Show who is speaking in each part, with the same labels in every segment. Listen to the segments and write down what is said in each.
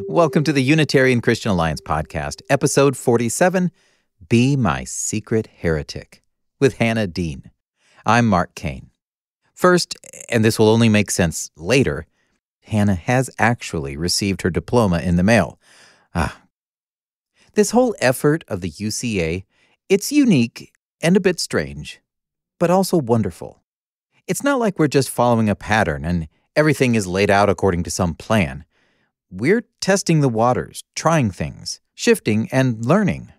Speaker 1: Welcome to the Unitarian Christian Alliance podcast, episode 47, Be My Secret Heretic, with Hannah Deane. I'm Mark Kane. First, and this will only make sense later, Hannah has actually received her diploma in the mail. This whole effort of the UCA, it's unique and a bit strange, but also wonderful. It's not like we're just following a pattern and everything is laid out according to some plan. We're testing the waters, trying things, shifting, and learning.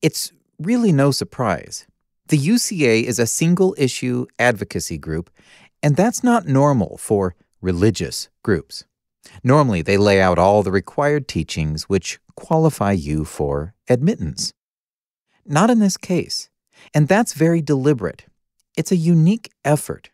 Speaker 1: It's really no surprise. The UCA is a single-issue advocacy group, and that's not normal for religious groups. Normally, they lay out all the required teachings which qualify you for admittance. Not in this case, and that's very deliberate. It's a unique effort.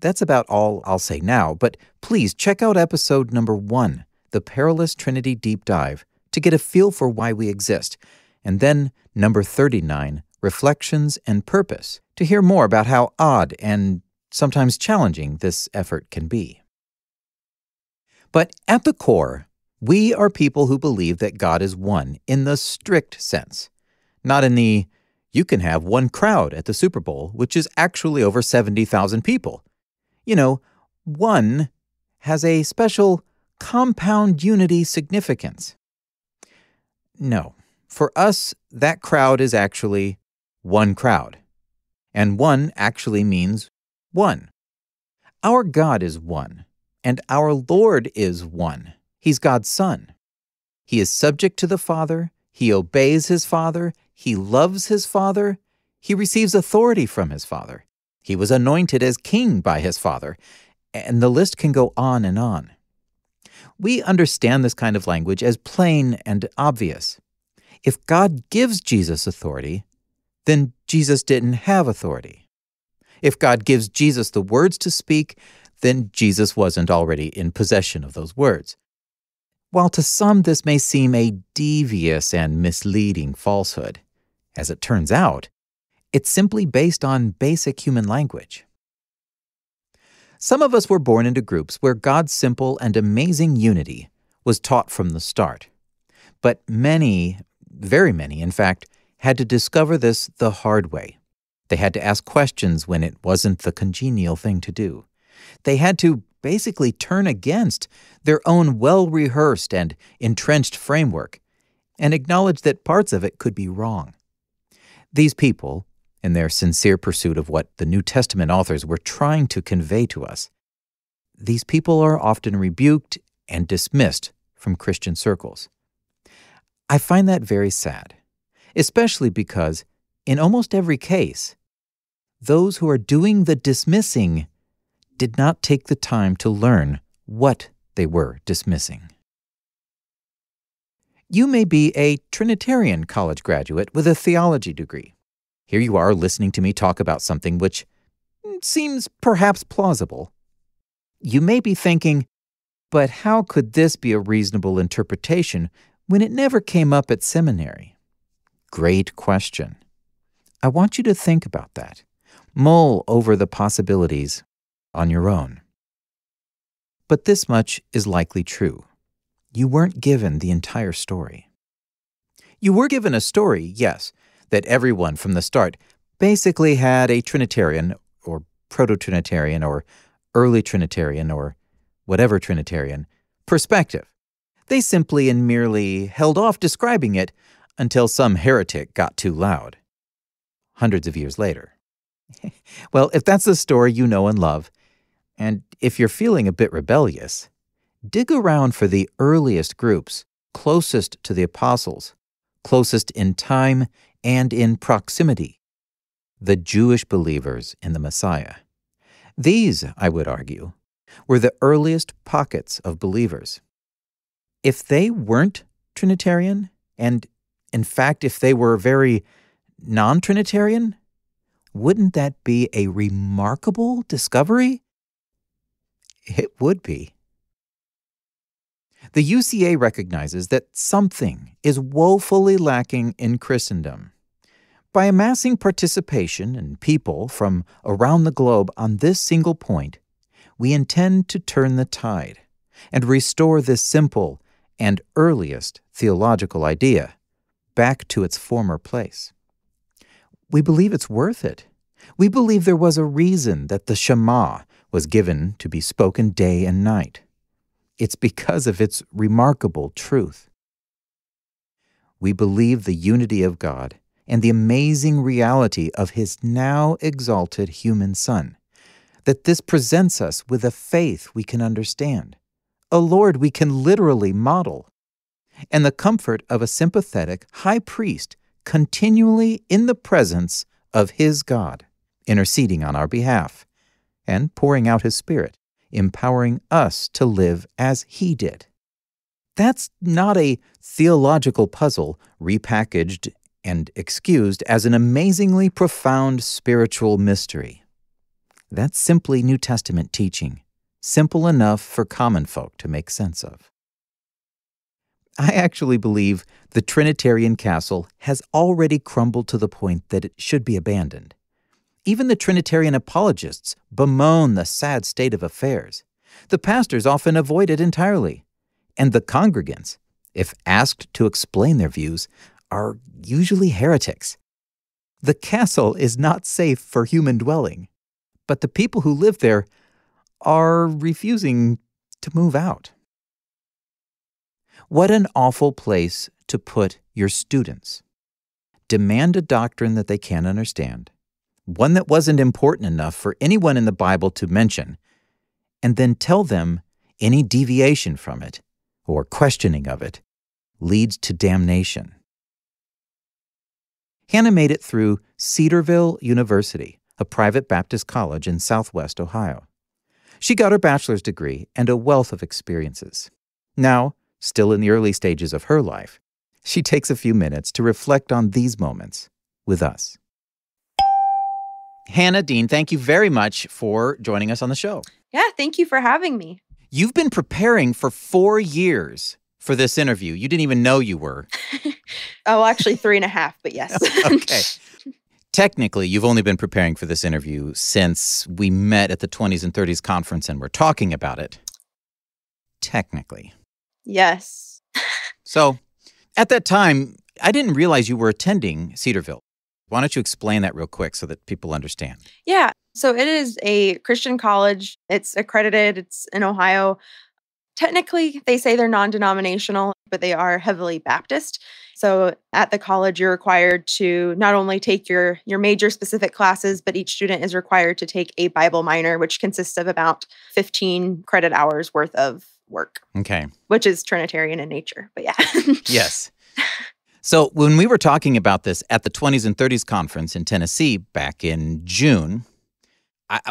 Speaker 1: That's about all I'll say now, but please check out episode number 1, the Perilous Trinity Deep Dive, to get a feel for why we exist, and then number 39, Reflections and Purpose, to hear more about how odd and sometimes challenging this effort can be. But at the core, we are people who believe that God is one in the strict sense, not in the you can have one crowd at the Super Bowl, which is actually over 70,000 people. You know, one has a special compound unity significance. No, for us, that crowd is actually one crowd. And one actually means one. Our God is one, and our Lord is one. He's God's Son. He is subject to the Father. He obeys His Father. He loves His Father. He receives authority from His Father. He was anointed as king by His Father, and the list can go on and on. We understand this kind of language as plain and obvious. If God gives Jesus authority, then Jesus didn't have authority. If God gives Jesus the words to speak, then Jesus wasn't already in possession of those words. While to some this may seem a devious and misleading falsehood, as it turns out, it's simply based on basic human language. Some of us were born into groups where God's simple and amazing unity was taught from the start. But many, very many, in fact, had to discover this the hard way. They had to ask questions when it wasn't the congenial thing to do. They had to basically turn against their own well-rehearsed and entrenched framework and acknowledge that parts of it could be wrong. These people, in their sincere pursuit of what the New Testament authors were trying to convey to us, these people are often rebuked and dismissed from Christian circles. I find that very sad, especially because, in almost every case, those who are doing the dismissing did not take the time to learn what they were dismissing. You may be a Trinitarian college graduate with a theology degree. Here you are listening to me talk about something which seems perhaps plausible. You may be thinking, but how could this be a reasonable interpretation when it never came up at seminary? Great question. I want you to think about that. Mull over the possibilities on your own. But this much is likely true. You weren't given the entire story. You were given a story, yes, that everyone from the start basically had a Trinitarian or proto-Trinitarian or early Trinitarian or whatever Trinitarian perspective. They simply and merely held off describing it until some heretic got too loud. Hundreds of years later. Well, if that's the story you know and love, and if you're feeling a bit rebellious, dig around for the earliest groups closest to the apostles, closest in time and in proximity, the Jewish believers in the Messiah. These, I would argue, were the earliest pockets of believers. If they weren't Trinitarian, and in fact, if they were very non-Trinitarian, wouldn't that be a remarkable discovery? It would be. The UCA recognizes that something is woefully lacking in Christendom. By amassing participation and people from around the globe on this single point, we intend to turn the tide and restore this simple and earliest theological idea back to its former place. We believe it's worth it. We believe there was a reason that the Shema was given to be spoken day and night. It's because of its remarkable truth. We believe the unity of God and the amazing reality of His now exalted human Son, that this presents us with a faith we can understand, a Lord we can literally model, and the comfort of a sympathetic high priest continually in the presence of His God, interceding on our behalf, and pouring out His Spirit, empowering us to live as He did. That's not a theological puzzle repackaged and excused as an amazingly profound spiritual mystery. That's simply New Testament teaching, simple enough for common folk to make sense of. I actually believe the Trinitarian castle has already crumbled to the point that it should be abandoned. Even the Trinitarian apologists bemoan the sad state of affairs. The pastors often avoid it entirely. And the congregants, if asked to explain their views, are usually heretics. The castle is not safe for human dwelling, but the people who live there are refusing to move out. What an awful place to put your students. Demand a doctrine that they can't understand, one that wasn't important enough for anyone in the Bible to mention, and then tell them any deviation from it or questioning of it leads to damnation. Hannah made it through Cedarville University, a private Baptist college in Southwest Ohio. She got her bachelor's degree and a wealth of experiences. Now, still in the early stages of her life, she takes a few minutes to reflect on these moments with us. Hannah, Deane, thank you very much for joining us on the show.
Speaker 2: Yeah, thank you for having me.
Speaker 1: You've been preparing for 4 years for this interview. You didn't even know you were.
Speaker 2: Oh, actually 3.5, but yes.
Speaker 1: Okay. Technically, you've only been preparing for this interview since we met at the 20s and 30s conference and we're talking about it. Technically.
Speaker 2: Yes.
Speaker 1: So, at that time, I didn't realize you were attending Cedarville. Why don't you explain that real quick so that people understand?
Speaker 2: Yeah. So it is a Christian college. It's accredited. It's in Ohio. Technically, they say they're non-denominational, but they are heavily Baptist. So at the college, you're required to not only take your major specific classes, but each student is required to take a Bible minor, which consists of about 15 credit hours worth of work.
Speaker 1: Okay.
Speaker 2: Which is Trinitarian in nature, but yeah.
Speaker 1: Yes. So when we were talking about this at the 20s and 30s conference in Tennessee back in June,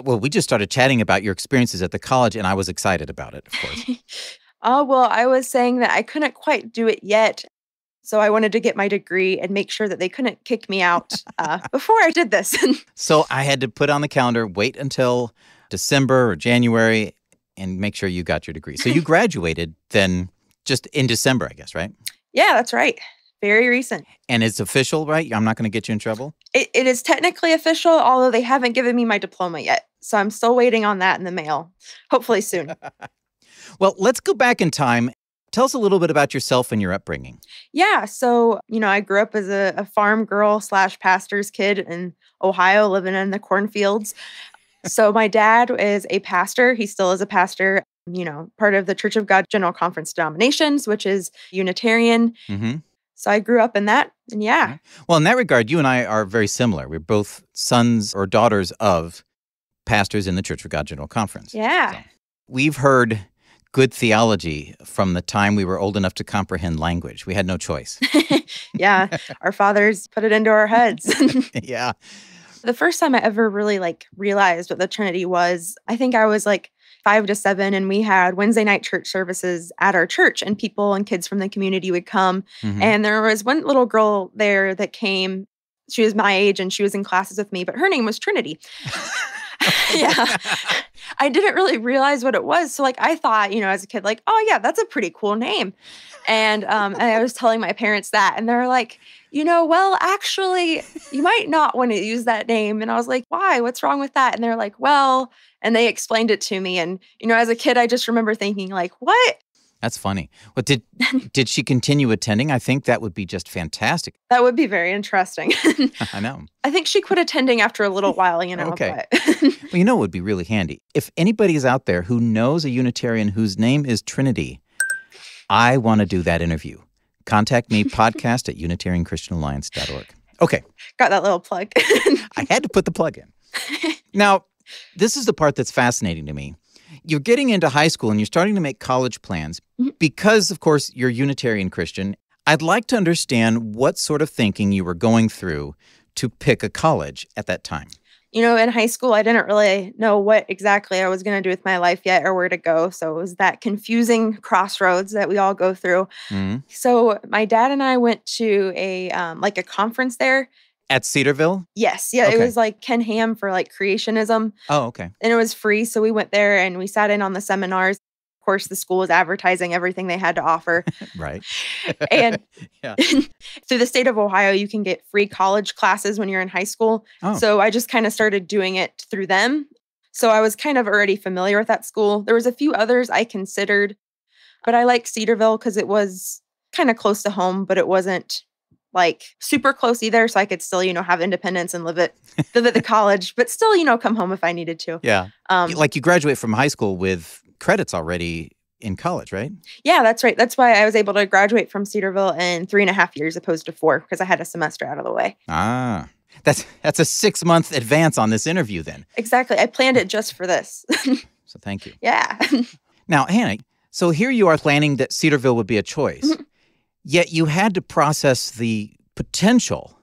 Speaker 1: we just started chatting about your experiences at the college, and I was excited about it, of course.
Speaker 2: Well, I was saying that I couldn't quite do it yet, so I wanted to get my degree and make sure that they couldn't kick me out before I did this.
Speaker 1: So I had to put on the calendar, wait until December or January, and make sure you got your degree. So you graduated then just in December, I guess, right?
Speaker 2: Yeah, that's right. Very recent.
Speaker 1: And it's official, right? I'm not going to get you in trouble?
Speaker 2: It is technically official, although they haven't given me my diploma yet. So I'm still waiting on that in the mail. Hopefully soon.
Speaker 1: Well, let's go back in time. Tell us a little bit about yourself and your upbringing.
Speaker 2: Yeah. So, I grew up as a farm girl / pastor's kid in Ohio, living in the cornfields. So my dad is a pastor. He still is a pastor, part of the Church of God General Conference denominations, which is Unitarian.
Speaker 1: Mm-hmm.
Speaker 2: So I grew up in that, and yeah.
Speaker 1: Well, in that regard, you and I are very similar. We're both sons or daughters of pastors in the Church of God General Conference.
Speaker 2: Yeah.
Speaker 1: So we've heard good theology from the time we were old enough to comprehend language. We had no choice.
Speaker 2: Yeah. Our fathers put it into our heads.
Speaker 1: Yeah.
Speaker 2: The first time I ever really realized what the Trinity was, I think I was 5 to 7, and we had Wednesday night church services at our church, and people and kids from the community would come.
Speaker 1: Mm-hmm.
Speaker 2: And there was one little girl there that came. She was my age and she was in classes with me, but her name was Trinity. Yeah. I didn't really realize what it was. So I thought, as a kid, oh yeah, that's a pretty cool name. And I was telling my parents that, and they're like, well, actually, you might not want to use that name. And I was like, why? What's wrong with that? And they're like, well, and they explained it to me. And, as a kid, I just remember thinking what?
Speaker 1: That's funny. Well, did she continue attending? I think that would be just fantastic.
Speaker 2: That would be very interesting.
Speaker 1: I know.
Speaker 2: I think she quit attending after a little while,
Speaker 1: Okay.
Speaker 2: But
Speaker 1: Well, it would be really handy. If anybody is out there who knows a Unitarian whose name is Trinity, I want to do that interview. Contact me, podcast at UnitarianChristianAlliance.org. Okay.
Speaker 2: Got that little plug.
Speaker 1: I had to put the plug in. Now, this is the part that's fascinating to me. You're getting into high school and you're starting to make college plans because, of course, you're Unitarian Christian. I'd like to understand what sort of thinking you were going through to pick a college at that time.
Speaker 2: In high school, I didn't really know what exactly I was going to do with my life yet or where to go. So it was that confusing crossroads that we all go through.
Speaker 1: Mm-hmm.
Speaker 2: So my dad and I went to a conference there.
Speaker 1: At Cedarville?
Speaker 2: Yes. Yeah.
Speaker 1: Okay.
Speaker 2: It was like Ken Ham for like creationism.
Speaker 1: Oh, okay.
Speaker 2: And it was free. So we went there and we sat in on the seminars. Of course, the school was advertising everything they had to offer.
Speaker 1: Right.
Speaker 2: And
Speaker 1: Yeah.
Speaker 2: through the state of Ohio, you can get free college classes when you're in high school.
Speaker 1: Oh.
Speaker 2: So I just kind of started doing it through them. So I was kind of already familiar with that school. There was a few others I considered, but I liked Cedarville because it was kind of close to home, but it wasn't like super close either. So I could still, have independence and live at the college, but still, come home if I needed to.
Speaker 1: Yeah. Like you graduate from high school with credits already in college, right?
Speaker 2: Yeah, that's right. That's why I was able to graduate from Cedarville in 3.5 years opposed to 4 because I had a semester out of the way.
Speaker 1: Ah, that's a 6-month advance on this interview then.
Speaker 2: Exactly. I planned it just for this.
Speaker 1: So thank you.
Speaker 2: Yeah.
Speaker 1: Now, Hannah, so here you are planning that Cedarville would be a choice, yet you had to process the potential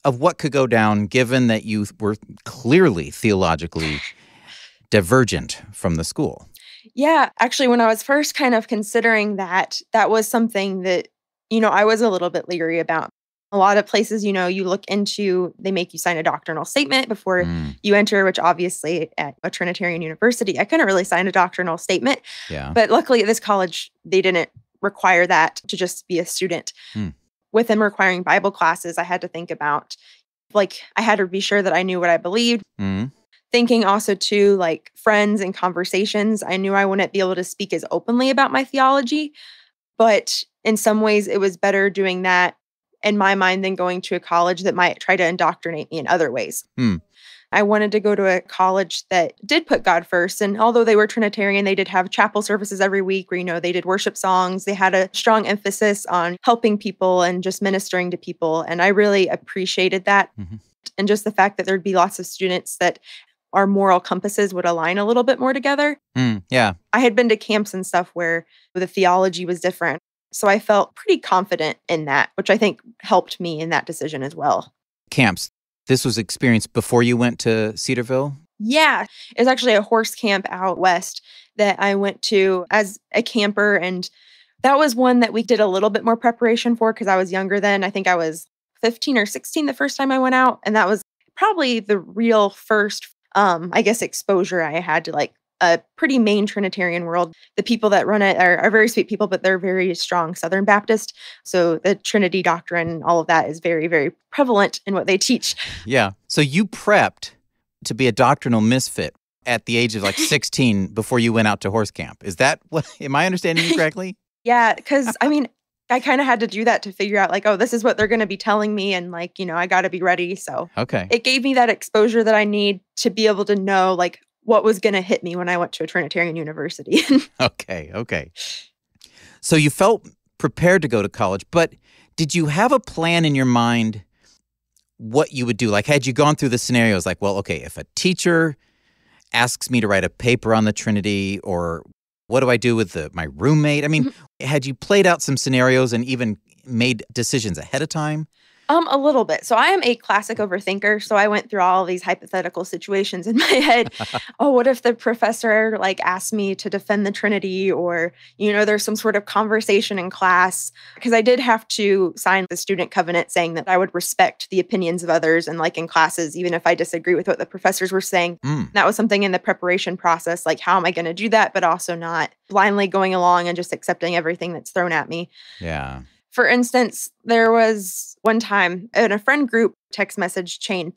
Speaker 1: of what could go down given that you were clearly theologically divergent from the school.
Speaker 2: Yeah, actually, when I was first kind of considering that was something that, I was a little bit leery about. A lot of places, you look into, they make you sign a doctrinal statement before you enter, which obviously at a Trinitarian university, I couldn't really sign a doctrinal statement.
Speaker 1: Yeah.
Speaker 2: But luckily at this college, they didn't require that to just be a student. With them requiring Bible classes, I had to think about, I had to be sure that I knew what I believed. Thinking also too, like friends and conversations, I knew I wouldn't be able to speak as openly about my theology, but in some ways it was better doing that in my mind than going to a college that might try to indoctrinate me in other ways. I wanted to go to a college that did put God first. And although they were Trinitarian, they did have chapel services every week where, they did worship songs. They had a strong emphasis on helping people and just ministering to people. And I really appreciated that. And just the fact that there'd be lots of students that our moral compasses would align a little bit more together.
Speaker 1: Yeah.
Speaker 2: I had been to camps and stuff where the theology was different. So I felt pretty confident in that, which I think helped me in that decision as well.
Speaker 1: Camps. This was experienced before you went to Cedarville?
Speaker 2: Yeah. It was actually a horse camp out west that I went to as a camper. And that was one that we did a little bit more preparation for because I was younger then. I think I was 15 or 16 the first time I went out. And that was probably the real first exposure I had to like a pretty main Trinitarian world. The people that run it are very sweet people, but they're very strong Southern Baptist. So the Trinity doctrine, all of that is very, very prevalent in what they teach.
Speaker 1: Yeah. So you prepped to be a doctrinal misfit at the age of 16 before you went out to horse camp. Is that what, am I understanding you correctly?
Speaker 2: Yeah. Because I kind of had to do that to figure out this is what they're going to be telling me. And I got to be ready. So
Speaker 1: okay.
Speaker 2: It gave me that exposure that I need to be able to know what was going to hit me when I went to a Trinitarian university.
Speaker 1: Okay. So you felt prepared to go to college, but did you have a plan in your mind what you would do? Had you gone through the scenarios if a teacher asks me to write a paper on the Trinity, or what do I do with my roommate? Had you played out some scenarios and even made decisions ahead of time?
Speaker 2: A little bit. So I am a classic overthinker. So I went through all these hypothetical situations in my head. Oh, what if the professor asked me to defend the Trinity, or, there's some sort of conversation in class? Because I did have to sign the student covenant saying that I would respect the opinions of others and in classes, even if I disagree with what the professors were saying. That was something in the preparation process. How am I going to do that? But also not blindly going along and just accepting everything that's thrown at me.
Speaker 1: Yeah.
Speaker 2: For instance, there was one time in a friend group text message chain,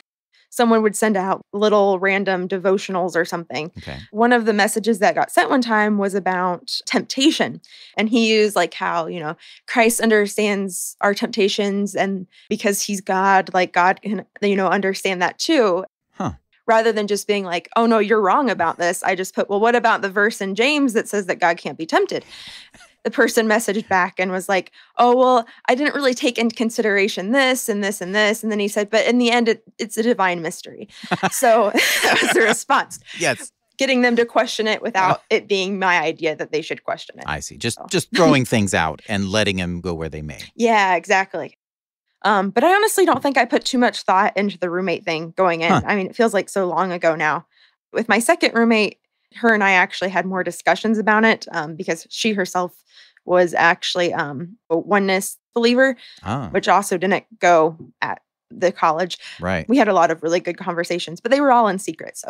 Speaker 2: someone would send out little random devotionals or something.
Speaker 1: Okay.
Speaker 2: One of the messages that got sent one time was about temptation. And he used like how, Christ understands our temptations, and because he's God, like God can, understand that too.
Speaker 1: Huh.
Speaker 2: Rather than just being like, oh no, you're wrong about this, I just put, well, what about the verse in James that says that God can't be tempted? The person messaged back and was like, oh, well, I didn't really take into consideration this and this and this. And then he said, but in the end, it's a divine mystery. So that was the response.
Speaker 1: Yes.
Speaker 2: Getting them to question it without it being my idea that they should question it.
Speaker 1: I see. Just throwing things out and letting them go where they may.
Speaker 2: Yeah, exactly. But I honestly don't think I put too much thought into the roommate thing going in. I mean, it feels like so long ago now. With my second roommate, her and I actually had more discussions about it because she herself was actually a oneness believer, which also didn't go at the college.
Speaker 1: Right.
Speaker 2: We had a lot of really good conversations, but they were all in secret. So,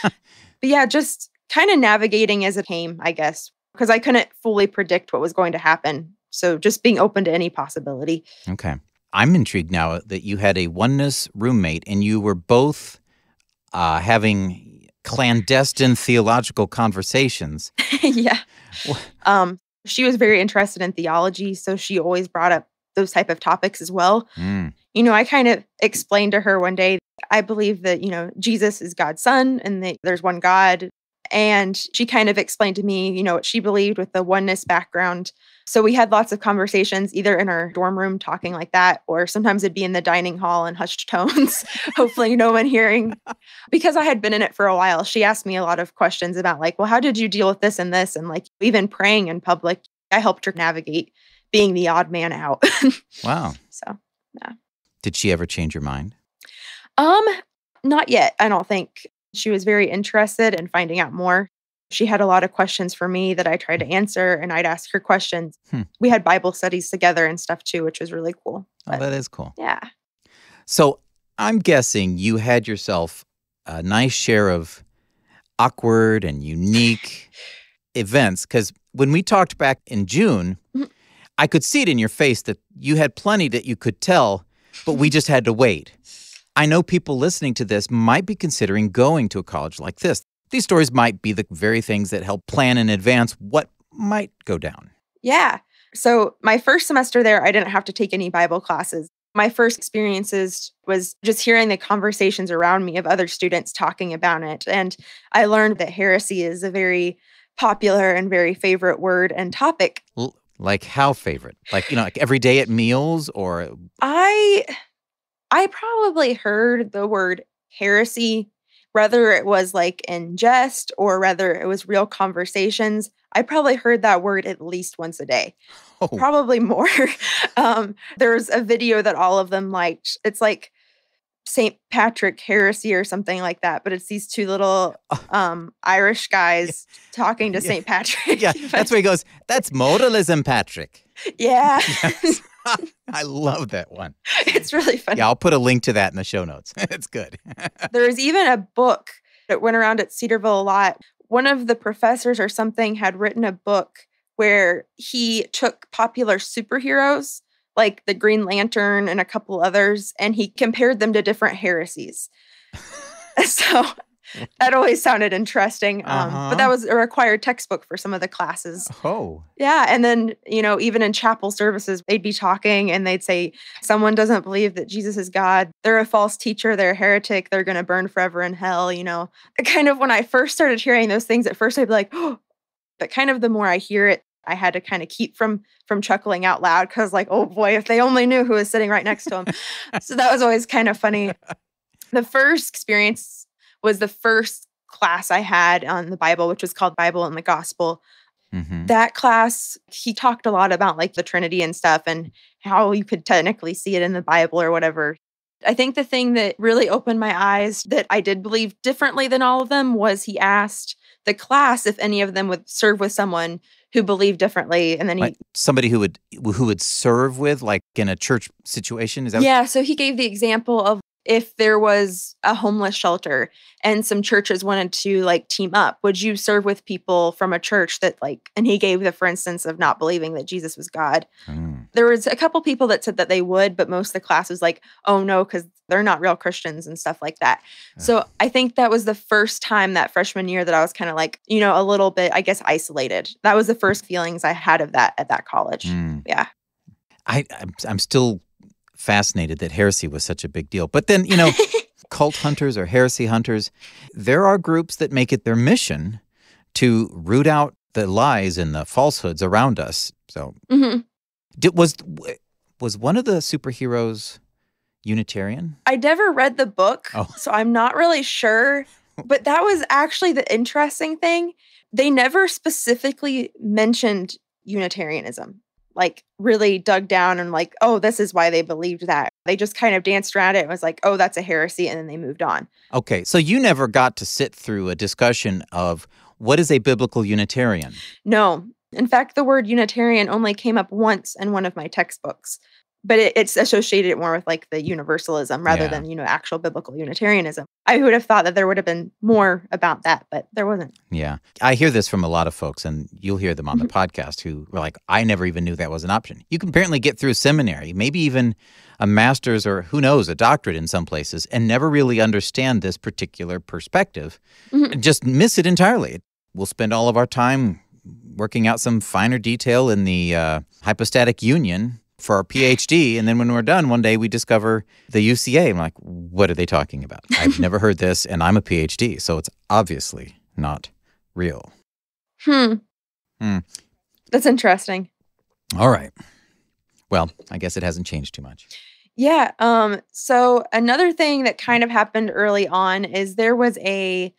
Speaker 2: but yeah, just kind of navigating as it came, I guess, because I couldn't fully predict what was going to happen. So just being open to any possibility.
Speaker 1: Okay. I'm intrigued now that you had a oneness roommate and you were both having clandestine theological conversations.
Speaker 2: Yeah. She was very interested in theology, so she always brought up those type of topics as well. I kind of explained to her one day, I believe that, Jesus is God's son and that there's one God. And she kind of explained to me, what she believed with the oneness background. So we had lots of conversations either in our dorm room talking like that, or sometimes it'd be in the dining hall in hushed tones, hopefully no one hearing. Because I had been in it for a while, she asked me a lot of questions about like, well, how did you deal with this and this? And like even praying in public, I helped her navigate being the odd man out.
Speaker 1: Wow.
Speaker 2: So, yeah.
Speaker 1: Did she ever change your mind?
Speaker 2: Not yet, I don't think. She was very interested in finding out more. She had a lot of questions for me that I tried to answer, and I'd ask her questions. We had Bible studies together and stuff too, which was really cool.
Speaker 1: But, that is cool.
Speaker 2: Yeah.
Speaker 1: So I'm guessing you had yourself a nice share of awkward and unique events, because when we talked back in June, I could see it in your face that you had plenty that you could tell, but we just had to wait. I know people listening to this might be considering going to a college like this. These stories might be the very things that help plan in advance what might go down.
Speaker 2: Yeah. So my first semester there, I didn't have to take any Bible classes. My first experiences was just hearing the conversations around me of other students talking about it. And I learned that heresy is a very popular and very favorite word and topic.
Speaker 1: Like how favorite? Like, like every day at meals or?
Speaker 2: I probably heard the word heresy, whether it was like in jest or whether it was real conversations. I probably heard that word at least once a day, probably more. There's a video that all of them liked. It's like St. Patrick Heresy or something like that, but it's these two little Irish guys talking to St. Patrick.
Speaker 1: Yeah, that's where he goes, that's modalism, Patrick.
Speaker 2: Yeah.
Speaker 1: Yes. I love that one.
Speaker 2: It's really funny.
Speaker 1: Yeah, I'll put a link to that in the show notes. It's good.
Speaker 2: There's even a book that went around at Cedarville a lot. One of the professors or something had written a book where he took popular superheroes, like the Green Lantern and a couple others, and he compared them to different heresies. So that always sounded interesting. But that was a required textbook for some of the classes.
Speaker 1: Oh.
Speaker 2: Yeah. And then, even in chapel services, they'd be talking and they'd say, someone doesn't believe that Jesus is God. They're a false teacher. They're a heretic. They're going to burn forever in hell. Kind of when I first started hearing those things, at first I'd be like, oh, but kind of the more I hear it, I had to kind of keep from chuckling out loud because like, oh boy, if they only knew who was sitting right next to him. So that was always kind of funny. The first experience was the first class I had on the Bible, which was called Bible and the Gospel. That class, he talked a lot about like the Trinity and stuff and how you could technically see it in the Bible or whatever. I think the thing that really opened my eyes that I did believe differently than all of them was he asked the class if any of them would serve with someone who believed differently. And then
Speaker 1: like somebody who would serve with, like in a church situation? Is that
Speaker 2: Yeah, so he gave the example of if there was a homeless shelter and some churches wanted to like team up, would you serve with people from a church that like, and he gave the, for instance, of not believing that Jesus was God. There was a couple people that said that they would, but most of the class was like, oh no, because they're not real Christians and stuff like that. So I think that was the first time that freshman year that I was kind of like, a little bit, I guess, isolated. That was the first feelings I had of that at that college. Yeah.
Speaker 1: I'm still fascinated that heresy was such a big deal. But then, cult hunters or heresy hunters, there are groups that make it their mission to root out the lies and the falsehoods around us. So was one of the superheroes Unitarian?
Speaker 2: I never read the book, so I'm not really sure. But that was actually the interesting thing. They never specifically mentioned Unitarianism, like really dug down and like, oh, this is why they believed that. They just kind of danced around it and was like, oh, that's a heresy, and then they moved on.
Speaker 1: Okay, so you never got to sit through a discussion of what is a biblical Unitarian?
Speaker 2: No. In fact, the word Unitarian only came up once in one of my textbooks. But it's associated more with like the universalism rather than, actual biblical Unitarianism. I would have thought that there would have been more about that, but there wasn't.
Speaker 1: Yeah. I hear this from a lot of folks, and you'll hear them on the podcast who were like, I never even knew that was an option. You can apparently get through seminary, maybe even a master's or who knows, a doctorate in some places, and never really understand this particular perspective and just miss it entirely. We'll spend all of our time working out some finer detail in the hypostatic union for our PhD, and then when we're done, one day we discover the UCA. I'm like, what are they talking about? I've never heard this, and I'm a PhD, so it's obviously not real.
Speaker 2: That's interesting.
Speaker 1: All right. Well, I guess it hasn't changed too much.
Speaker 2: Yeah. So another thing that kind of happened early on is there was a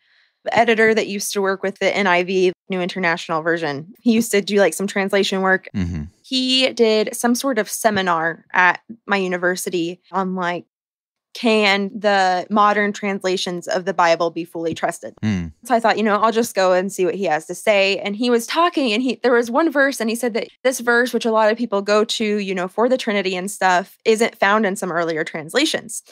Speaker 2: editor that used to work with the NIV, New International Version. He used to do like some translation work. He did some sort of seminar at my university on like, can the modern translations of the Bible be fully trusted? So I thought, I'll just go and see what he has to say. And he was talking, and there was one verse, and he said that this verse, which a lot of people go to, for the Trinity and stuff, isn't found in some earlier translations.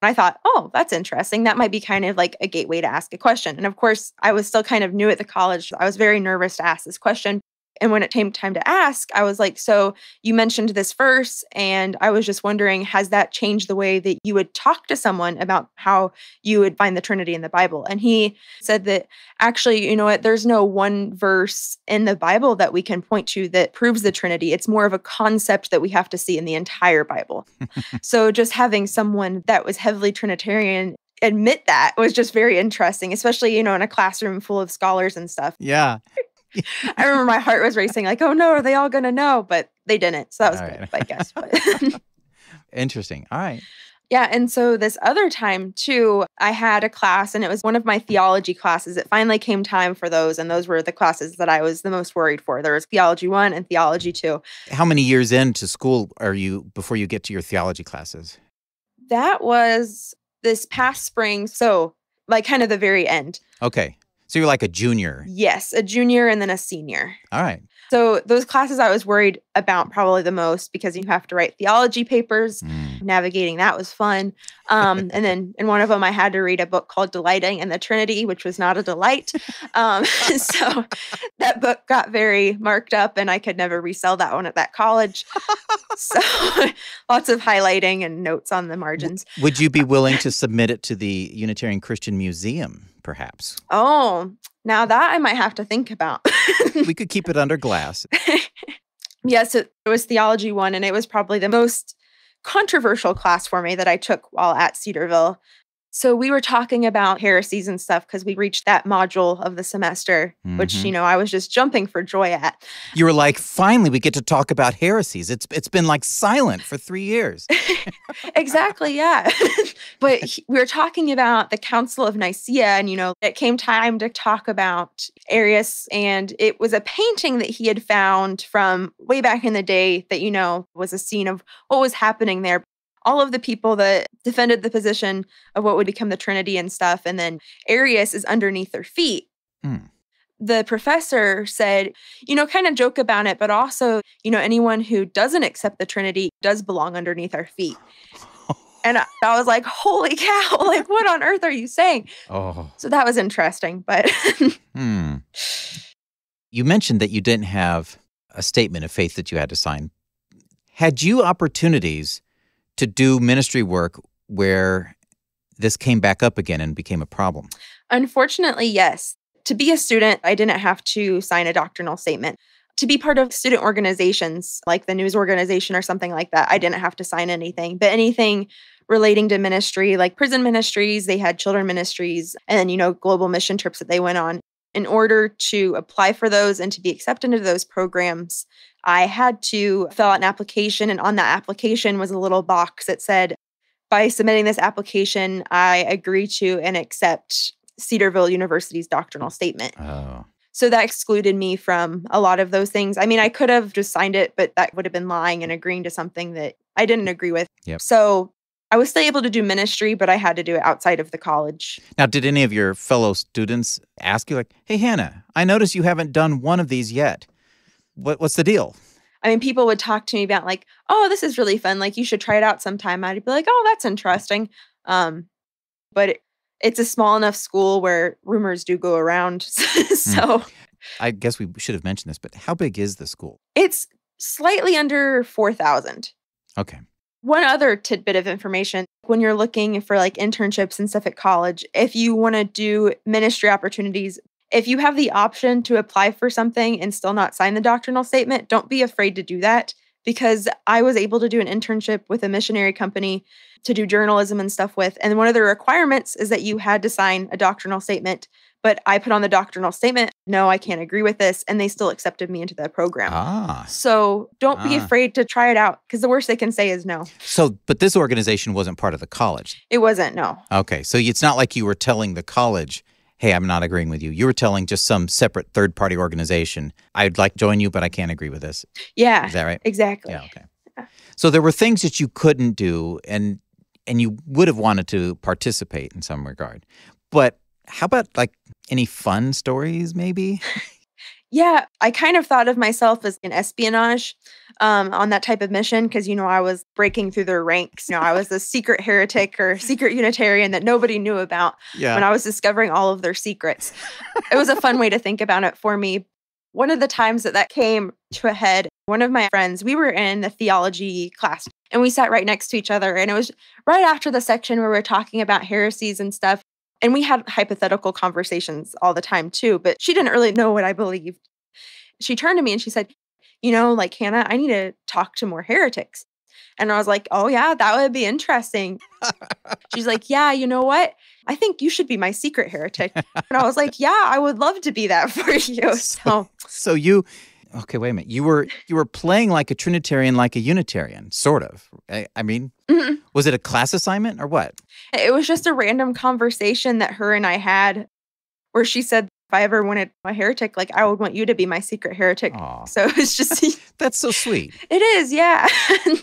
Speaker 2: And I thought, oh, that's interesting. That might be kind of like a gateway to ask a question. And of course, I was still kind of new at the college. I was very nervous to ask this question. And when it came time to ask, I was like, so you mentioned this verse, and I was just wondering, has that changed the way that you would talk to someone about how you would find the Trinity in the Bible? And he said that actually, you know what, there's no one verse in the Bible that we can point to that proves the Trinity. It's more of a concept that we have to see in the entire Bible. So just having someone that was heavily Trinitarian admit that was just very interesting, especially, in a classroom full of scholars and stuff.
Speaker 1: Yeah.
Speaker 2: I remember my heart was racing like, oh no, are they all going to know? But they didn't. So that was good, I guess. But
Speaker 1: Interesting. All right.
Speaker 2: Yeah. And so this other time too, I had a class, and it was one of my theology classes. It finally came time for those. And those were the classes that I was the most worried for. There was Theology 1 and Theology 2.
Speaker 1: How many years into school are you before you get to your theology classes?
Speaker 2: That was this past spring. So like kind of the very end.
Speaker 1: Okay. So you're like a junior.
Speaker 2: Yes, a junior and then a senior.
Speaker 1: All right.
Speaker 2: So those classes I was worried about probably the most because you have to write theology papers. Navigating that was fun. And then in one of them, I had to read a book called Delighting in the Trinity, which was not a delight. So that book got very marked up, and I could never resell that one at that college. So lots of highlighting and notes on the margins.
Speaker 1: Would you be willing to submit it to the Unitarian Christian Museum, perhaps?
Speaker 2: Oh, now that I might have to think about.
Speaker 1: We could keep it under glass.
Speaker 2: Yes, it was Theology 1, and it was probably the most controversial class for me that I took while at Cedarville. So we were talking about heresies and stuff because we reached that module of the semester, which, I was just jumping for joy at.
Speaker 1: You were like, finally, we get to talk about heresies. It's been like silent for 3 years.
Speaker 2: Exactly, yeah. But we were talking about the Council of Nicea, and, it came time to talk about Arius, and it was a painting that he had found from way back in the day that, was a scene of what was happening there. All of the people that defended the position of what would become the Trinity and stuff, and then Arius is underneath their feet. The professor said, kind of joke about it, but also, anyone who doesn't accept the Trinity does belong underneath our feet. And I was like, holy cow, like, what on earth are you saying?
Speaker 1: Oh.
Speaker 2: So that was interesting, but.
Speaker 1: You mentioned that you didn't have a statement of faith that you had to sign. Had you opportunities to do ministry work where this came back up again and became a problem?
Speaker 2: Unfortunately, yes. To be a student, I didn't have to sign a doctrinal statement. To be part of student organizations, like the news organization or something like that, I didn't have to sign anything. But anything relating to ministry, like prison ministries, they had children ministries, and, global mission trips that they went on. In order to apply for those and to be accepted into those programs, I had to fill out an application. And on that application was a little box that said, by submitting this application, I agree to and accept Cedarville University's doctrinal statement.
Speaker 1: Oh.
Speaker 2: So that excluded me from a lot of those things. I mean, I could have just signed it, but that would have been lying and agreeing to something that I didn't agree with.
Speaker 1: Yep.
Speaker 2: So I was still able to do ministry, but I had to do it outside of the college.
Speaker 1: Now, did any of your fellow students ask you, like, hey, Hannah, I noticed you haven't done one of these yet. What's the deal?
Speaker 2: I mean, people would talk to me about like, oh, this is really fun. Like, you should try it out sometime. I'd be like, oh, that's interesting. But it's a small enough school where rumors do go around. So
Speaker 1: I guess we should have mentioned this, but how big is the school?
Speaker 2: It's slightly under 4,000.
Speaker 1: Okay.
Speaker 2: One other tidbit of information, when you're looking for like internships and stuff at college, if you want to do ministry opportunities, if you have the option to apply for something and still not sign the doctrinal statement, don't be afraid to do that, because I was able to do an internship with a missionary company to do journalism and stuff with. And one of the requirements is that you had to sign a doctrinal statement. But I put on the doctrinal statement, no, I can't agree with this. And they still accepted me into the program. So don't be afraid to try it out, because the worst they can say is no.
Speaker 1: So, but this organization wasn't part of the college?
Speaker 2: It wasn't, no.
Speaker 1: Okay. So it's not like you were telling the college, hey, I'm not agreeing with you. You were telling just some separate third-party organization, I'd like to join you, but I can't agree with this.
Speaker 2: Yeah.
Speaker 1: Is that right?
Speaker 2: Exactly.
Speaker 1: Yeah, okay. Yeah. So there were things that you couldn't do, and you would have wanted to participate in some regard. But how about like any fun stories maybe?
Speaker 2: Yeah, I kind of thought of myself as an espionage on that type of mission, because, I was breaking through their ranks. I was a secret heretic or secret Unitarian that nobody knew about when I was discovering all of their secrets. It was a fun way to think about it for me. One of the times that came to a head, one of my friends, we were in the theology class and we sat right next to each other. And it was right after the section where we were talking about heresies and stuff. And we had hypothetical conversations all the time too, but she didn't really know what I believed. She turned to me and she said, like, Hannah, I need to talk to more heretics. And I was like, oh yeah, that would be interesting. She's like, yeah, you know what? I think you should be my secret heretic. And I was like, yeah, I would love to be that for you.
Speaker 1: So you, okay, wait a minute. You were playing like a Trinitarian, like a Unitarian, sort of. I mean, was it a class assignment or what?
Speaker 2: It was just a random conversation that her and I had where she said, if I ever wanted a heretic, like, I would want you to be my secret heretic.
Speaker 1: Aww.
Speaker 2: So it's just...
Speaker 1: That's so sweet.
Speaker 2: It is, yeah.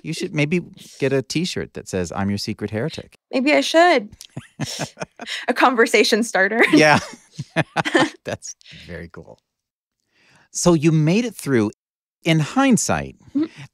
Speaker 1: You should maybe get a T-shirt that says, I'm your secret heretic.
Speaker 2: Maybe I should. A conversation starter.
Speaker 1: Yeah. That's very cool. So you made it through. In hindsight,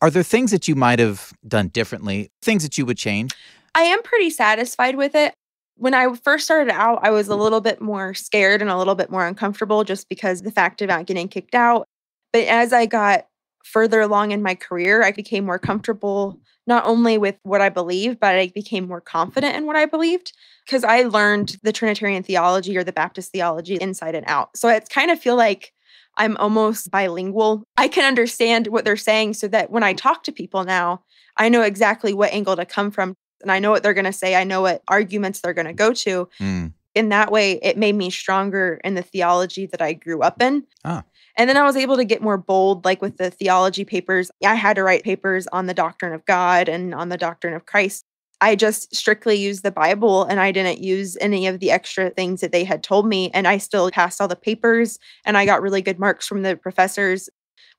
Speaker 1: are there things that you might have done differently, things that you would change?
Speaker 2: I am pretty satisfied with it. When I first started out, I was a little bit more scared and a little bit more uncomfortable just because the fact about getting kicked out. But as I got further along in my career, I became more comfortable not only with what I believed, but I became more confident in what I believed, because I learned the Trinitarian theology or the Baptist theology inside and out. So it's kind of feel like I'm almost bilingual. I can understand what they're saying so that when I talk to people now, I know exactly what angle to come from. And I know what they're going to say. I know what arguments they're going to go to. In that way, it made me stronger in the theology that I grew up in. And then I was able to get more bold, like with the theology papers. I had to write papers on the doctrine of God and on the doctrine of Christ. I just strictly used the Bible, and I didn't use any of the extra things that they had told me. And I still passed all the papers, and I got really good marks from the professors.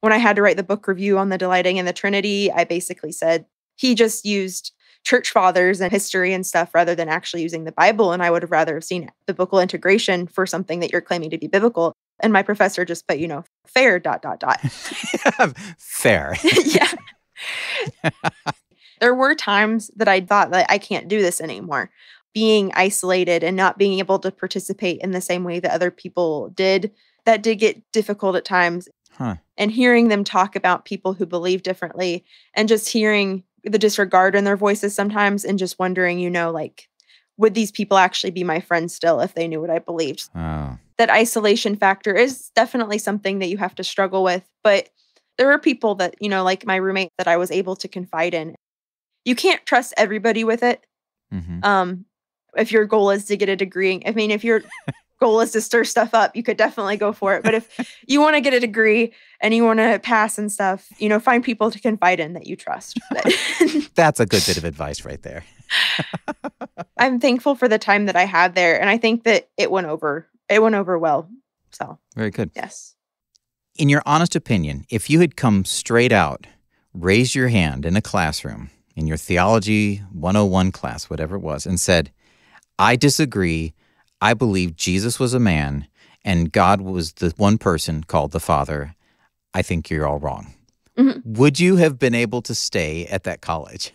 Speaker 2: When I had to write the book review on the delighting in the Trinity, I basically said he just used church fathers and history and stuff rather than actually using the Bible. And I would have rather have seen biblical integration for something that you're claiming to be biblical. And my professor just put, fair, ...
Speaker 1: Fair.
Speaker 2: Yeah. There were times that I thought that I can't do this anymore. Being isolated and not being able to participate in the same way that other people did, that did get difficult at times.
Speaker 1: Huh.
Speaker 2: And hearing them talk about people who believe differently and just hearing the disregard in their voices sometimes and just wondering, like, would these people actually be my friends still if they knew what I believed?
Speaker 1: Oh.
Speaker 2: That isolation factor is definitely something that you have to struggle with. But there are people that, like my roommate that I was able to confide in. You can't trust everybody with it.
Speaker 1: Mm-hmm.
Speaker 2: If your goal is to get a degree, if your goal is to stir stuff up, you could definitely go for it. But if you want to get a degree and you want to pass and stuff, find people to confide in that you trust.
Speaker 1: That's a good bit of advice right there.
Speaker 2: I'm thankful for the time that I had there, and I think that it went over well. So
Speaker 1: very good.
Speaker 2: Yes.
Speaker 1: In your honest opinion, if you had come straight out, raised your hand in a classroom, in your Theology 101 class, whatever it was, and said, I disagree, I believe Jesus was a man, and God was the one person called the Father, I think you're all wrong. Mm-hmm. Would you have been able to stay at that college?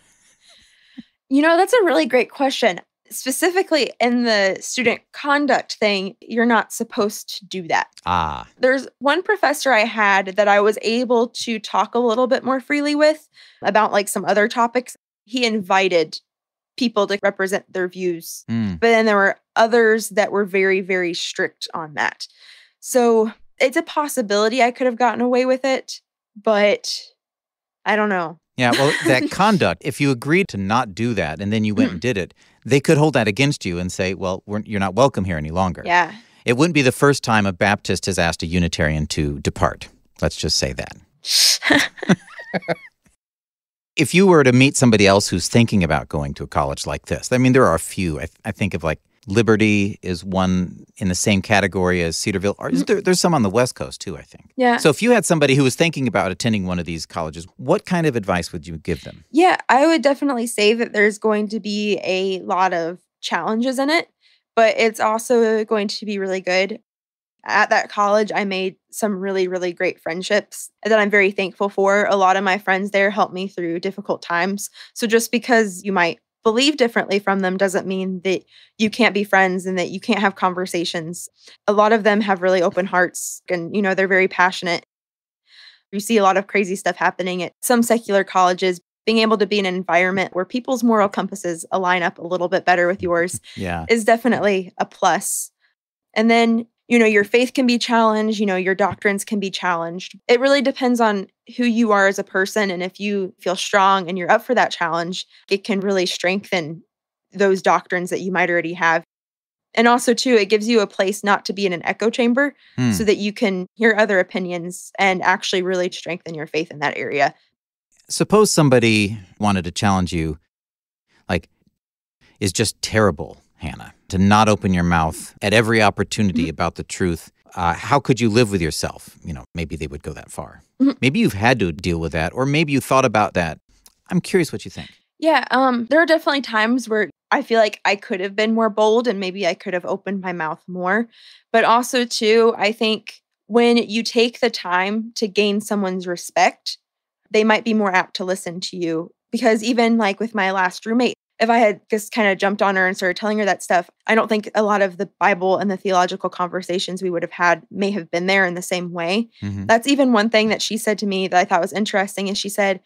Speaker 2: That's a really great question. Specifically in the student conduct thing, you're not supposed to do that. There's one professor I had that I was able to talk a little bit more freely with about like some other topics. He invited people to represent their views. But then there were others that were very, very strict on that. So it's a possibility I could have gotten away with it, but I don't know.
Speaker 1: Yeah, well, that conduct, if you agreed to not do that and then you went and did it, they could hold that against you and say, well, you're not welcome here any longer.
Speaker 2: Yeah.
Speaker 1: It wouldn't be the first time a Baptist has asked a Unitarian to depart. Let's just say that. If you were to meet somebody else who's thinking about going to a college like this, I mean, there are a few. I think of like Liberty is one in the same category as Cedarville. Or there's some on the West Coast too, I think.
Speaker 2: Yeah.
Speaker 1: So if you had somebody who was thinking about attending one of these colleges, what kind of advice would you give them?
Speaker 2: Yeah, I would definitely say that there's going to be a lot of challenges in it, but it's also going to be really good. At that college, I made some really, really great friendships that I'm very thankful for. A lot of my friends there helped me through difficult times. So just because you might believe differently from them doesn't mean that you can't be friends and that you can't have conversations. A lot of them have really open hearts and, they're very passionate. You see a lot of crazy stuff happening at some secular colleges. Being able to be in an environment where people's moral compasses align up a little bit better with yours is definitely a plus. And then your faith can be challenged, your doctrines can be challenged. It really depends on who you are as a person. And if you feel strong and you're up for that challenge, it can really strengthen those doctrines that you might already have. And also, too, it gives you a place not to be in an echo chamber so that you can hear other opinions and actually really strengthen your faith in that area.
Speaker 1: Suppose somebody wanted to challenge you, like, is just terrible, Hannah, to not open your mouth at every opportunity about the truth. How could you live with yourself? Maybe they would go that far. Maybe you've had to deal with that, or maybe you thought about that. I'm curious what you think.
Speaker 2: Yeah, there are definitely times where I feel like I could have been more bold and maybe I could have opened my mouth more. But also, too, I think when you take the time to gain someone's respect, they might be more apt to listen to you. Because even like with my last roommate, if I had just kind of jumped on her and started telling her that stuff, I don't think a lot of the Bible and the theological conversations we would have had may have been there in the same way. That's even one thing that she said to me that I thought was interesting. Is she said,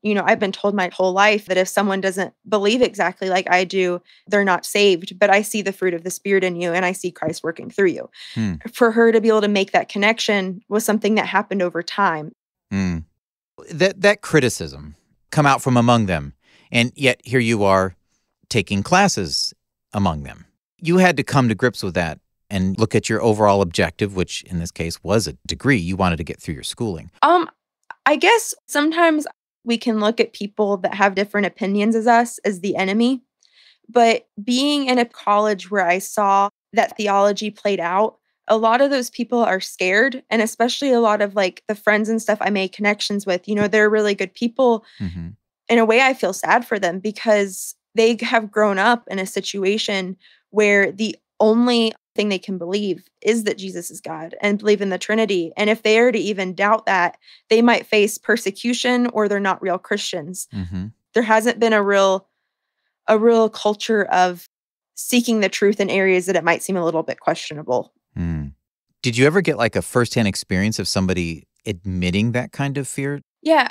Speaker 2: I've been told my whole life that if someone doesn't believe exactly like I do, they're not saved. But I see the fruit of the Spirit in you and I see Christ working through you. For her to be able to make that connection was something that happened over time.
Speaker 1: That criticism come out from among them. And yet here you are taking classes among them. You had to come to grips with that and look at your overall objective, which in this case was a degree. You wanted to get through your schooling.
Speaker 2: I guess sometimes we can look at people that have different opinions as us as the enemy. But being in a college where I saw that theology played out, a lot of those people are scared. And especially a lot of like the friends and stuff I made connections with, they're really good people. In a way, I feel sad for them because they have grown up in a situation where the only thing they can believe is that Jesus is God and believe in the Trinity. And if they are to even doubt that, they might face persecution or they're not real Christians. There hasn't been a real culture of seeking the truth in areas that it might seem a little bit questionable.
Speaker 1: Did you ever get like a firsthand experience of somebody admitting that kind of fear?
Speaker 2: Yeah,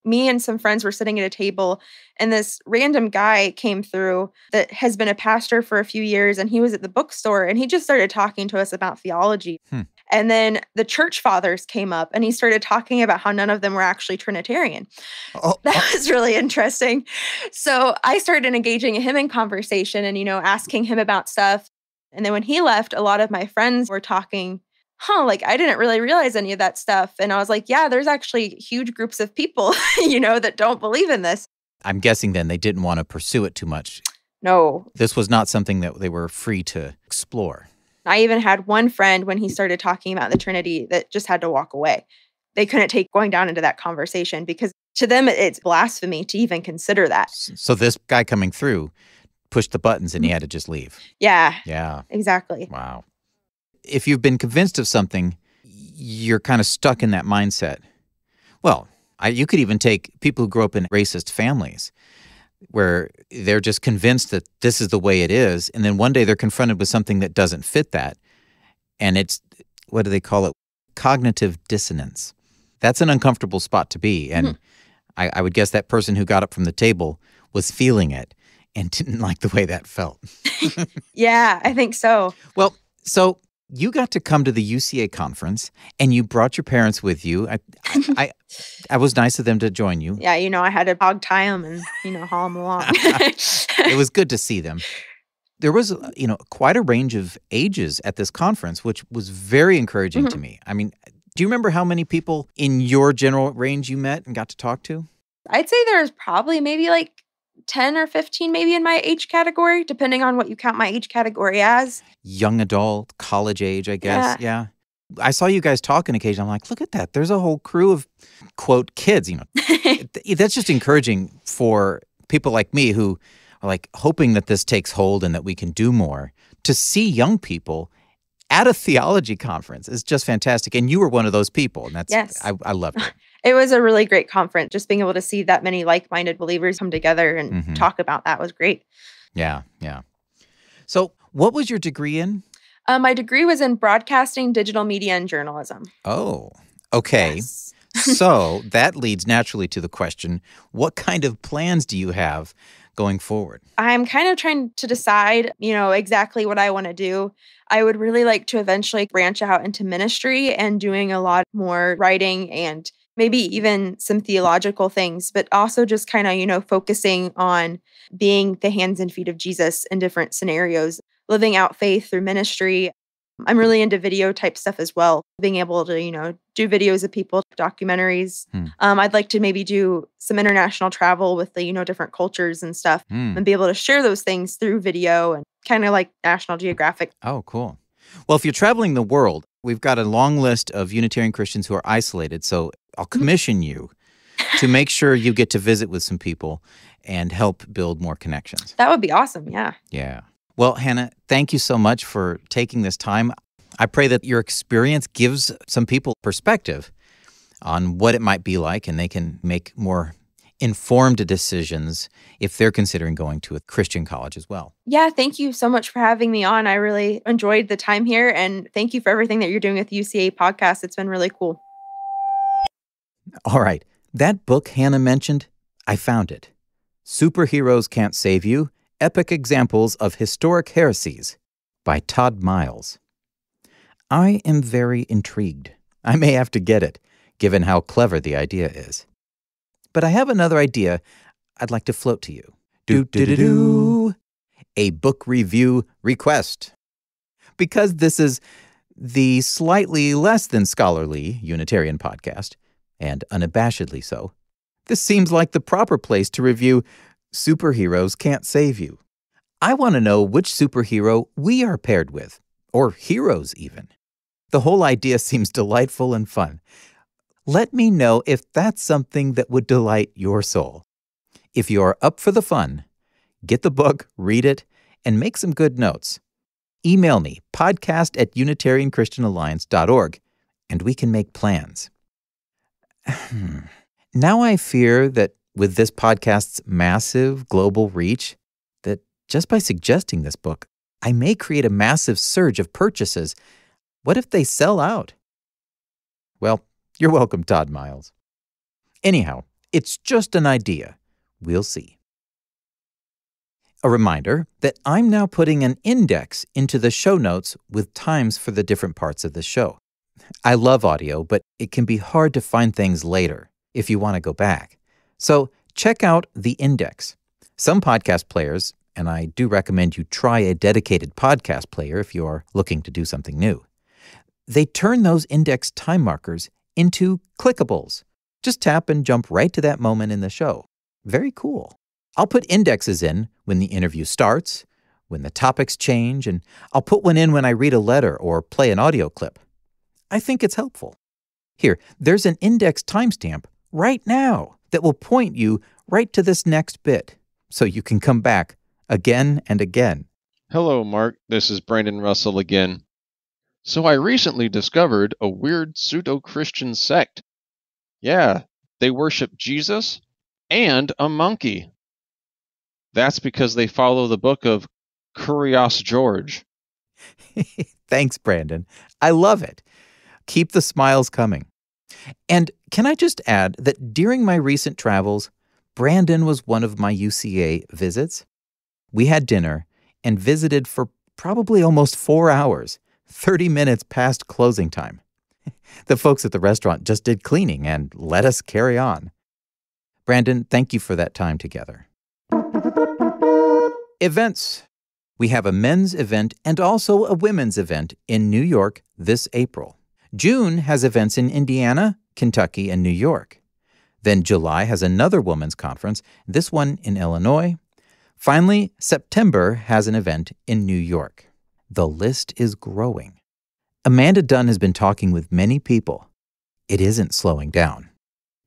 Speaker 2: me and some friends were sitting at a table, and this random guy came through that has been a pastor for a few years, and he was at the bookstore, and he just started talking to us about theology.
Speaker 1: Hmm.
Speaker 2: And then the church fathers came up, and he started talking about how none of them were actually Trinitarian. That was really interesting. So I started engaging him in conversation and, asking him about stuff. And then when he left, a lot of my friends were talking, like I didn't really realize any of that stuff. And I was like, yeah, there's actually huge groups of people, that don't believe in this.
Speaker 1: I'm guessing then they didn't want to pursue it too much.
Speaker 2: No.
Speaker 1: This was not something that they were free to explore.
Speaker 2: I even had one friend when he started talking about the Trinity that just had to walk away. They couldn't take going down into that conversation because to them, it's blasphemy to even consider that.
Speaker 1: So this guy coming through pushed the buttons and he had to just leave.
Speaker 2: Yeah.
Speaker 1: Yeah.
Speaker 2: Exactly.
Speaker 1: Wow. If you've been convinced of something, you're kind of stuck in that mindset. Well, you could even take people who grew up in racist families where they're just convinced that this is the way it is, and then one day they're confronted with something that doesn't fit that, and it's, what do they call it? Cognitive dissonance. That's an uncomfortable spot to be, and I would guess that person who got up from the table was feeling it and didn't like the way that felt.
Speaker 2: Yeah, I think so.
Speaker 1: Well, so you got to come to the UCA conference, and you brought your parents with you. I was nice of them to join you.
Speaker 2: Yeah, I had to hog tie them and, haul them along.
Speaker 1: It was good to see them. There was, quite a range of ages at this conference, which was very encouraging to me. I mean, do you remember how many people in your general range you met and got to talk to?
Speaker 2: I'd say there's probably maybe like 10 or 15 maybe in my age category, depending on what you count my age category as. Young
Speaker 1: adult, college age, I guess. Yeah. I saw you guys talking occasionally. I'm like, look at that. There's a whole crew of, quote, kids. That's just encouraging for people like me who are like hoping that this takes hold and that we can do more. To see young people at a theology conference is just fantastic. And you were one of those people. And that's,
Speaker 2: yes.
Speaker 1: I loved it.
Speaker 2: It was a really great conference. Just being able to see that many like-minded believers come together and talk about that was great.
Speaker 1: Yeah, yeah. So what was your degree in?
Speaker 2: My degree was in broadcasting, digital media, and journalism.
Speaker 1: Oh, okay. Yes. So that leads naturally to the question, what kind of plans do you have going forward?
Speaker 2: I'm kind of trying to decide, exactly what I want to do. I would really like to eventually branch out into ministry and doing a lot more writing and maybe even some theological things, but also just kind of, focusing on being the hands and feet of Jesus in different scenarios, living out faith through ministry. I'm really into video type stuff as well, being able to, do videos of people, documentaries. I'd like to maybe do some international travel with the, different cultures and stuff and be able to share those things through video and kind of like National Geographic.
Speaker 1: Oh, cool. Well, if you're traveling the world, we've got a long list of Unitarian Christians who are isolated, so I'll commission you to make sure you get to visit with some people and help build more connections.
Speaker 2: That would be awesome, yeah.
Speaker 1: Yeah. Well, Hannah, thank you so much for taking this time. I pray that your experience gives some people perspective on what it might be like, and they can make more informed decisions if they're considering going to a Christian college as well.
Speaker 2: Yeah, thank you so much for having me on. I really enjoyed the time here, and thank you for everything that you're doing with UCA podcast. It's been really cool.
Speaker 1: All right. That book Hannah mentioned, I found it. Superheroes Can't Save You, Epic Examples of Historic Heresies by Todd Miles. I am very intrigued. I may have to get it, given how clever the idea is. But I have another idea I'd like to float to you. A book review request. Because this is the slightly less than scholarly Unitarian podcast, and unabashedly so, this seems like the proper place to review Superheroes Can't Save You. I want to know which superhero we are paired with, or heroes even. The whole idea seems delightful and fun. Let me know if that's something that would delight your soul. If you're up for the fun, get the book, read it, and make some good notes. Email me, podcast@UnitarianChristianAlliance.org, and we can make plans. Now I fear that with this podcast's massive global reach, that just by suggesting this book, I may create a massive surge of purchases. What if they sell out? Well, You're welcome, Todd Miles. Anyhow, it's just an idea. We'll see. A reminder that I'm now putting an index into the show notes with times for the different parts of the show. I love audio, but it can be hard to find things later if you want to go back. So check out the index. Some podcast players, and I do recommend you try a dedicated podcast player if you are looking to do something new, they turn those index time markers into clickables. Just tap and jump right to that moment in the show. Very cool. I'll put indexes in when the interview starts, when the topics change, and I'll put one in when I read a letter or play an audio clip. I think it's helpful. Here, there's an index timestamp right now that will point you right to this next bit, so you can come back again and again.
Speaker 3: Hello, Mark. This is Brandon Russell again. So I recently discovered a weird pseudo-Christian sect. Yeah, they worship Jesus and a monkey. That's because they follow the book of Curious George.
Speaker 1: Thanks, Brandon. I love it. Keep the smiles coming. And can I just add that during my recent travels, Brandon was one of my UCA visits. We had dinner and visited for probably almost 4 hours, 30 minutes past closing time. The folks at the restaurant just did cleaning and let us carry on. Brandon, thank you for that time together. Events. We have a men's event and also a women's event in New York this April. June has events in Indiana, Kentucky, and New York. Then July has another women's conference, this one in Illinois. Finally, September has an event in New York. The list is growing. Amanda Dunn has been talking with many people. It isn't slowing down.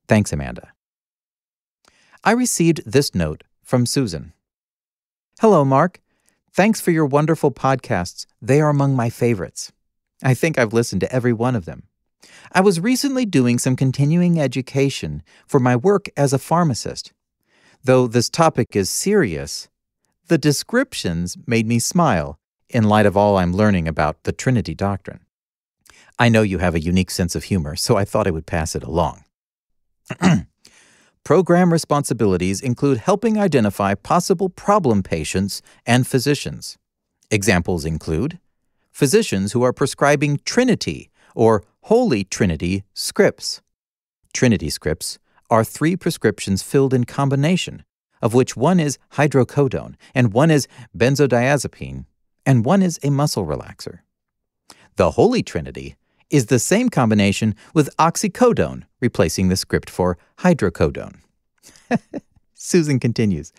Speaker 1: Thanks, Amanda. I received this note from Susan. Hello, Mark. Thanks for your wonderful podcasts. They are among my favorites. I think I've listened to every one of them. I was recently doing some continuing education for my work as a pharmacist. Though this topic is serious, the descriptions made me smile in light of all I'm learning about the Trinity doctrine. I know you have a unique sense of humor, so I thought I would pass it along. Program responsibilities include helping identify possible problem patients and physicians. Examples include physicians who are prescribing Trinity or Holy Trinity scripts. Trinity scripts are 3 prescriptions filled in combination, of which one is hydrocodone, and one is benzodiazepine, and one is a muscle relaxer. The Holy Trinity is the same combination with oxycodone, replacing the script for hydrocodone. Susan continues,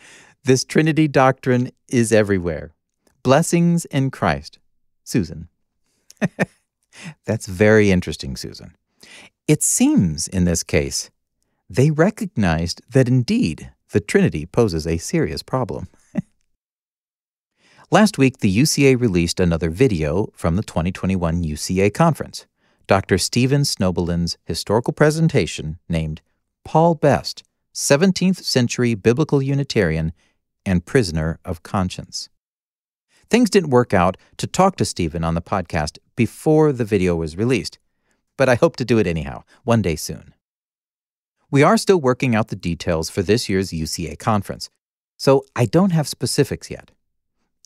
Speaker 1: this Trinity doctrine is everywhere. Blessings in Christ. Susan. That's very interesting, Susan. It seems, in this case, they recognized that indeed the Trinity poses a serious problem. Last week, the UCA released another video from the 2021 UCA conference, Dr. Stephen Snobellin's historical presentation named Paul Best, 17th Century Biblical Unitarian and Prisoner of Conscience. Things didn't work out to talk to Stephen on the podcast before the video was released, but I hope to do it anyhow, one day soon. We are still working out the details for this year's UCA conference, so I don't have specifics yet.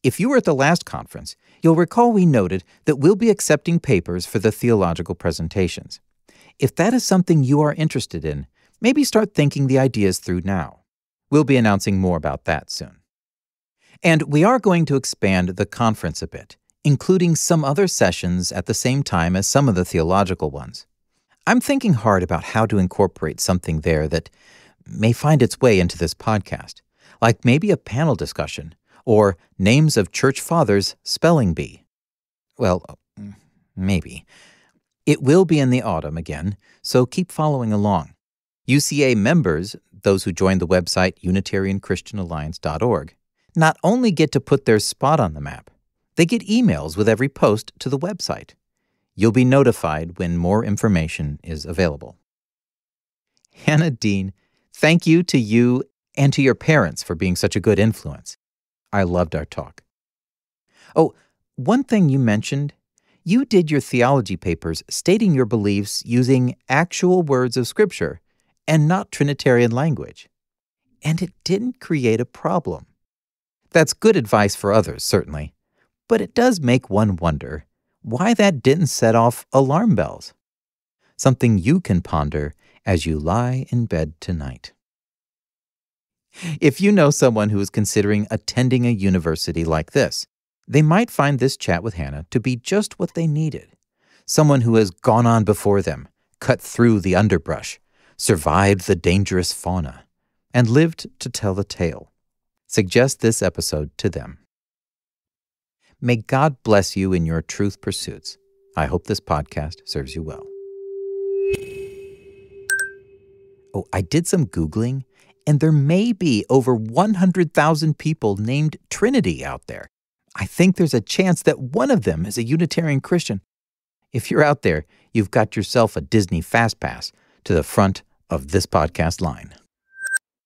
Speaker 1: If you were at the last conference, you'll recall we noted that we'll be accepting papers for the theological presentations. If that is something you are interested in, maybe start thinking the ideas through now. We'll be announcing more about that soon. And we are going to expand the conference a bit, including some other sessions at the same time as some of the theological ones. I'm thinking hard about how to incorporate something there that may find its way into this podcast, like maybe a panel discussion or names of church fathers spelling bee. Well, maybe. It will be in the autumn again, so keep following along. UCA members, those who join the website UnitarianChristianAlliance.org, not only get to put their spot on the map, they get emails with every post to the website. You'll be notified when more information is available. Hannah Deane, thank you to you and to your parents for being such a good influence. I loved our talk. Oh, one thing you mentioned, You did your theology papers stating your beliefs using actual words of Scripture and not Trinitarian language. And it didn't create a problem. That's good advice for others, certainly, but it does make one wonder why that didn't set off alarm bells. Something you can ponder as you lie in bed tonight. If you know someone who is considering attending a university like this, they might find this chat with Hannah to be just what they needed. Someone who has gone on before them, cut through the underbrush, survived the dangerous fauna, and lived to tell the tale. Suggest this episode to them. May God bless you in your truth pursuits. I hope this podcast serves you well. Oh, I did some Googling, and there may be over 100,000 people named Trinity out there. I think there's a chance that one of them is a Unitarian Christian. If you're out there, you've got yourself a Disney Fast Pass to the front of this podcast line.